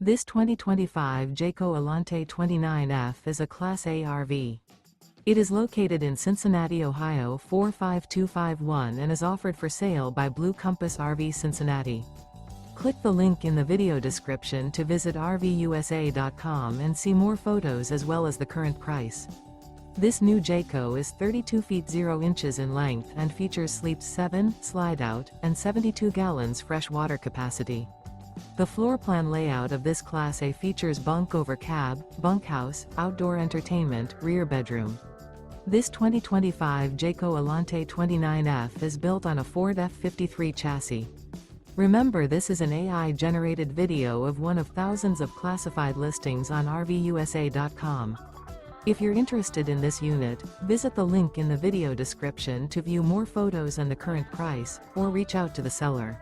This 2025 Jayco Alante 29F is a Class A RV. It is located in Cincinnati, Ohio 45251 and is offered for sale by Blue Compass RV Cincinnati. Click the link in the video description to visit RVUSA.com and see more photos as well as the current price. This new Jayco is 32 feet 0 inches in length and features sleeps 7, slide-out, and 72 gallons fresh water capacity. The floor plan layout of this Class A features bunk over cab, bunkhouse, outdoor entertainment, rear bedroom. This 2025 Jayco Alante 29F is built on a Ford F53 chassis. Remember, this is an AI-generated video of one of thousands of classified listings on RVUSA.com. If you're interested in this unit, visit the link in the video description to view more photos and the current price, or reach out to the seller.